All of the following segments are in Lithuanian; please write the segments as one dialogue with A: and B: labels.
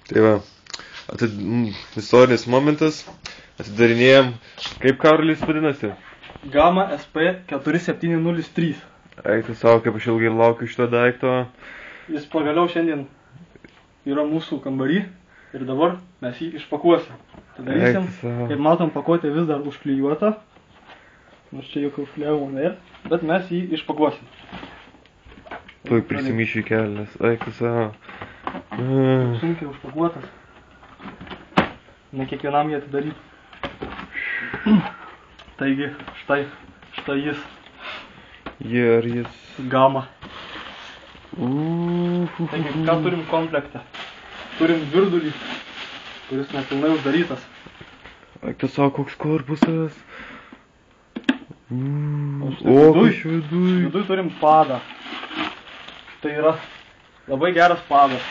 A: Tai va, istorinis momentas, atidarinėjom, kaip Karolis vadinasi?
B: Gamma SP4703.
A: Eik tu savo, kaip aš ilgai laukiu šito daikto.
B: Jis pagaliau šiandien yra mūsų kambarį ir dabar mes jį išpakuosim. Darysim, kaip matom, pakuotė vis dar užklijuota. Nors čia jokių užklijavimų nėra, bet mes jį išpakuosim.
A: Tuoj prisimyšiu kelnes, eik tu savo.
B: Sunkiai užpakuotas. Ne kiekvienam jį atidaryti. Taigi, štai jis.
A: Jis.
B: Gamma. Taigi, ką turim komplekte? Turim virdulį, kuris nepilnai uždarytas.
A: Eik tu savo, koks korpusas.
B: Iš viduj turim padą. Tai yra labai geras padas.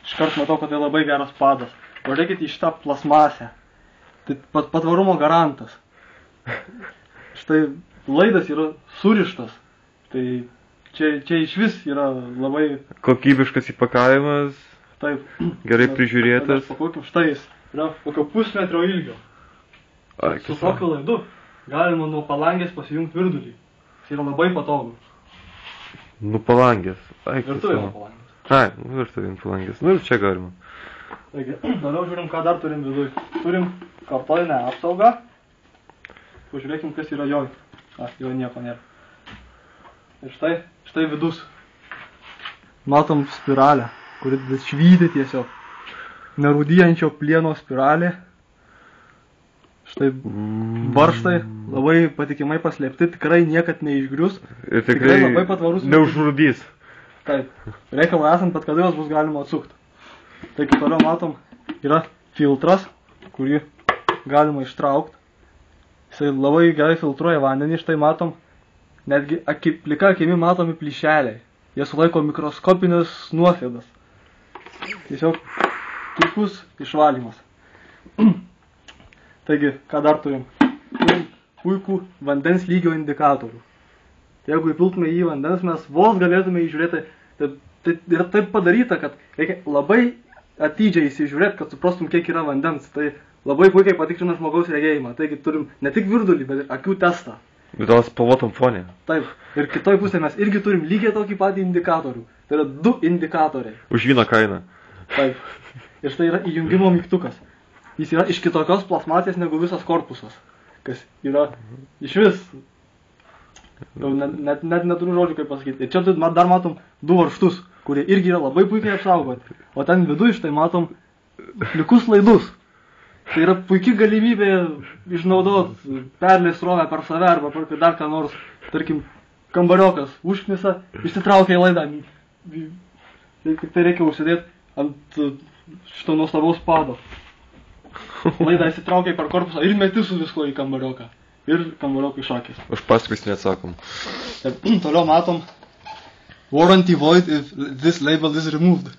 B: Iškart matau, kad tai labai geras padas. Pažiūrėkit į šitą plasmasę. Tai patvarumo garantas. Štai laidas yra surištas. Tai čia iš vis yra labai...
A: Kokybiškas įpakavimas.
B: Taip.
A: Gerai prižiūrėtas.
B: Pakokim, štai jis yra kokio pusmetrio ilgio. Su tokiu laidu galima nuo palangės pasijungti virdulį. Jis yra labai patogu.
A: Nu palangės.
B: Virtuvė nuo palangės.
A: Ai, virtuvė nuo palangės. Nu ir čia galima.
B: Taigi, toliau žiūrim, ką dar turim viduj. Turim kartoninę apsaugą. Pažiūrėkim, kas yra joj. Jo nieko nėra. Ir štai vidus. Matom spiralę, kuri švyti tiesiog. Nerūdijančio plieno spiralė. Štai varžtai labai patikimai paslėpti, tikrai niekad neišgrius.
A: Ir tikrai
B: labai patvarus.
A: Neužrūdys.
B: Taip. Reikalą esant, pat kada jos bus galima atsukti. Taigi toliau matom, yra filtras, kurį galima ištraukti. Jisai labai gerai filtruoja vandenį, štai matom, netgi plika akimi matomi plyšeliai. Jie sulaiko mikroskopinės nuosėdas. Tiesiog puikus išvalymas. Taigi, ką dar turim? Turim puikų vandens lygio indikatorių. Jeigu įpiltume į vandens, mes vos galėtume įžiūrėti. Tai yra taip padaryta, kad reikia labai atidžiai įsižiūrėti, kad suprastum, kiek yra vandens. Tai labai puikiai patikrina žmogaus regėjimą. Taigi turim ne tik virdulį, bet ir akių testą.
A: Bet gal spalvotam fonė.
B: Taip. Ir kitoj pusėje mes irgi turim lygiai tokį patį indikatorių. Tai yra 2 indikatoriai.
A: Už vieną kainą.
B: Taip. Ir štai yra įjungimo mygtukas. Jis yra iš kitokios plasmasės negu visas korpusas. Kas yra iš vis. Net neturiu žodžių kaip pasakyti. Ir čia dar matom 2 varžtus, kurie irgi yra labai puikiai apsaugoti. O ten viduj štai matom plikus laidus. Tai yra puikia galimybė išnaudoti perlės srovę per save arba per dar ką nors. Tarkim, kambariokas užknisa, išsitraukia į laidą. Tai reikia užsidėti ant šito nuostabaus pado. Laidą įsitraukia per korpusą ir meti su visko į kambarioką. Ir kambariokui šakės.
A: Už paskui neatsakom.
B: Toliau matom warranty void if this label is removed.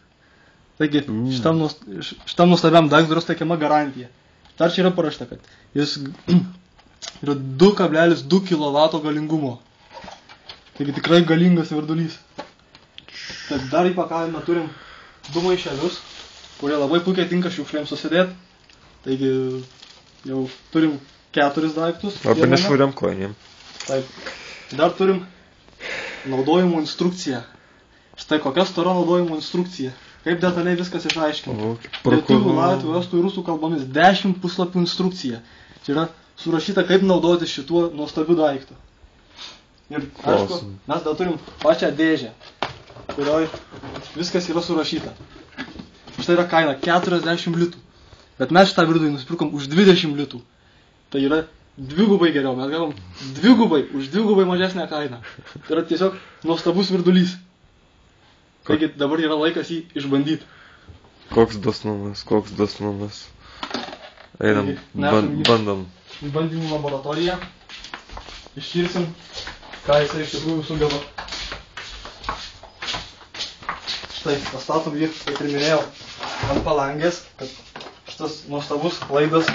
B: Taigi, šitam nuostabiam daiktui yra suteikiama garantija. Dar čia yra parašyta, kad jis yra 2,2 kW galingumo. Taigi tikrai galingas virdulys. Tad dar įpakavimą turim 2 maišelius, kurie labai puikiai tinka šiukšlėms susidėti. Taigi jau turim 4 daiktus.
A: Arba nešvariam kojinėm.
B: Taip. Dar turim naudojimo instrukciją. Štai kokia stora naudojimo instrukcija. Kaip detaliai viskas išaiškinta. Lietuvių, latvių, estų ir rusų kalbomis 10 puslapių instrukcija. Čia yra surašyta, kaip naudoti šituo nuostabiu daiktu. Ir aišku, mes dar turim pačią dėžę, kurioje viskas yra surašyta. Štai yra kaina 40 litų. Bet mes šitą virdulį nusipirkom už 20 litų. Tai yra dvigubai geriau. Mes gavom už dvigubai mažesnę kainą. Tai yra tiesiog nuostabus virdulys. Taigi dabar yra laikas jį išbandyti.
A: Koks dosnumas. Einam, bandom.
B: Į bandymų laboratoriją. Ištirsim, ką jisai iš tikrųjų sugeba. Štai, pastatom jį, kaip ir minėjau, ant palangės, kad šitas nuostabus laidas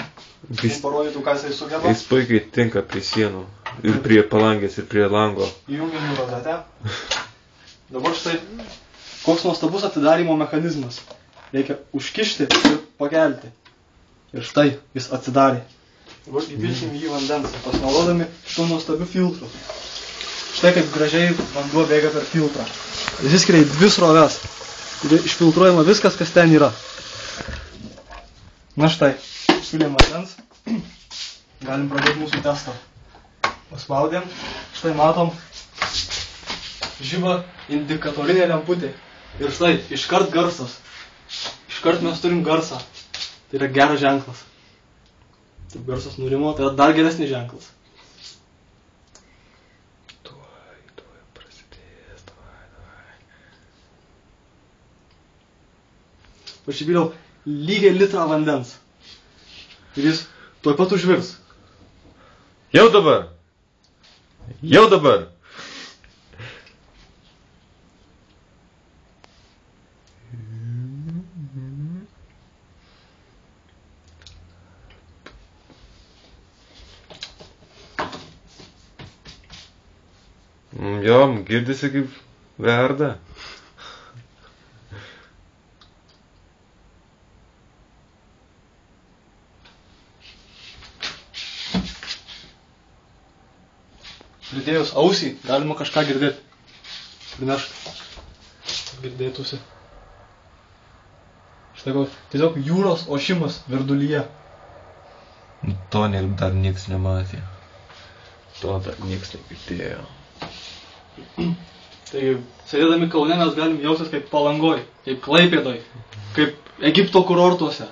B: parodytų, ką jisai sugeba.
A: Jis puikiai tinka prie sienų. Ir prie palangės, ir prie lango.
B: Įjungiam į rozetę. Dabar štai, koks nuostabus atidarymo mechanizmas. reikia užkišti ir pakelti. Ir štai jis atsidarė. Dabar įpilsim jį vandens, pasinaudodami šitų nuostabių filtrų. Štai kaip gražiai vanduo bėga per filtrą. Įsiskiria į 2 sroves. Ir išfiltruojama viskas, kas ten yra. Na štai, išpilėm vandens. Galim pradėti mūsų testą. Paspaudėm. Štai matom žiba indikatorinė lemputė. Ir štai, iškart garsas. Iškart mes turim garsą. Tai yra geras ženklas. Taip garsas nurimo, tai yra dar geresnis ženklas.
A: Tuoj prasidės, tuoj.
B: Pašipyliau lygiai litrą vandens. Ir jis tuoj pat užvirs.
A: Jau dabar! Jo, girdisi kaip verda.
B: Pridėjus ausį, galima kažką girdėti. Prinešt. Girdėtųsi. Štai koks, tiesiog jūros ošimas virdulyje.
A: To dar nieks nematė. To dar nieks negirdėjo.
B: Tai sėdėdami Kaune mes galim jaustis kaip Palangoj, kaip Klaipėdoj, kaip Egipto kurortuose.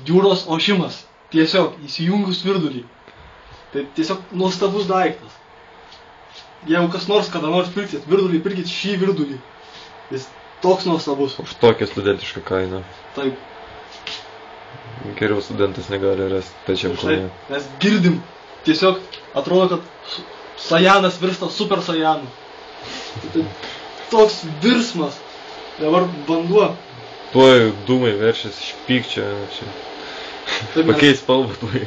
B: Jūros ošimas. Tiesiog įsijungus virdulį. Tai tiesiog nuostabus daiktas. Jeigu kas nors kada nors pirksit virdulį, pirkit šį virdulį. Jis toks nuostabus.
A: Už tokią studentišką kainą.
B: Taip.
A: Geriau studentas negali rasti pačiam Kaune.
B: Mes girdim. Tiesiog atrodo, kad Sajanas virsta super Sajanu. Tai toks virsmas. Dabar vanduo.
A: Tuoj dūmai veršės iš pykčio. Pakeis spalvą tuoj.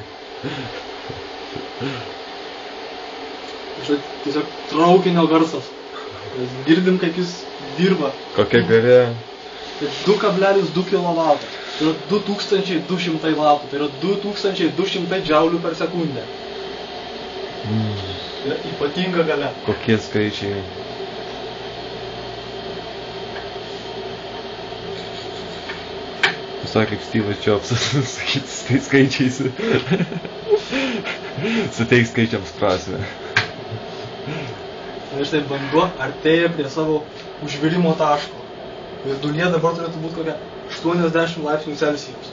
B: Štai tiesiog traukinio garsas. Mes girdim, kaip jis dirba.
A: Kokia garė.
B: Tai 2,2 kW. Tai yra 2200 vatų. Tai yra 2200 džiaulių per sekundę. Tai yra ypatinga galia.
A: Kokie skaičiai. Visai kaip Steve'as Jobsas sakytis tai skaičiais. Suteiks skaičiams prasmę.
B: Ir štai vanduo artėja prie savo užvirimo taško. Virdulyje dabar turėtų būti kokia 80 laipsnių Celsijaus.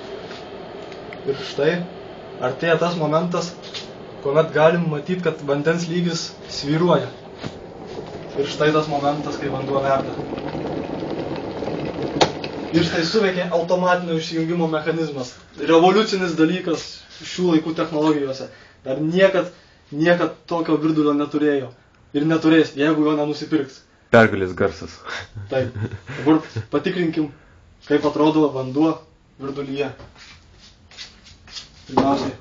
B: Ir štai artėja tas momentas, kuomet galim matyti, kad vandens lygis svyruoja. Ir štai tas momentas, kai vanduo verda. Ir štai suveikė automatinio išsijungimo mechanizmas. Revoliucinis dalykas šių laikų technologijose. Dar niekad tokio virdulio neturėjo. Ir neturės, jeigu jo nenusipirks.
A: Pergalės garsas.
B: Taip. Dabar patikrinkim, kaip atrodo vanduo virdulyje. Pirmiausiai.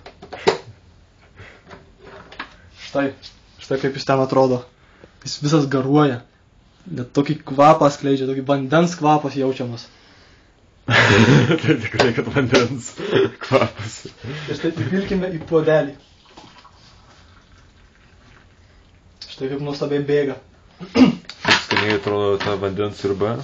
B: Štai kaip jis ten atrodo. Jis visas garuoja. Net tokį kvapą skleidžia, tokį vandens kvapas jaučiamas.
A: Tai tikrai, kad vandens kvapas.
B: Ir štai įpilkime į puodelį. Štai kaip nuostabiai bėga.
A: Skaniai atrodo ta vandens sriuba.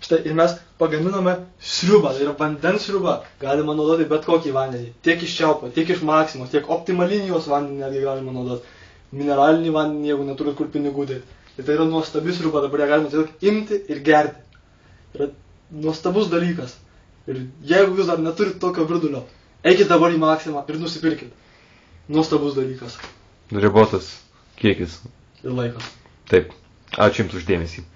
B: Štai ir mes pagaminome sriubą, tai yra vandens sriuba. Galima naudoti bet kokį vandenį. Tiek iš čiaupo, tiek iš Maksimos, tiek optimalinijos vandenį netgi galima naudoti. Mineralinį vandenį, jeigu neturit kur pinigų dėti. Ir tai yra nuostabi sriuba, dabar ją galima tiesiog imti ir gerti. Tai yra nuostabus dalykas. Ir jeigu jūs dar neturit tokio virdulio, eikit dabar į Maksimą ir nusipirkit. Nuostabus dalykas.
A: Ribotas kiekis.
B: Ir laikas.
A: Taip. Ačiū Jums už dėmesį.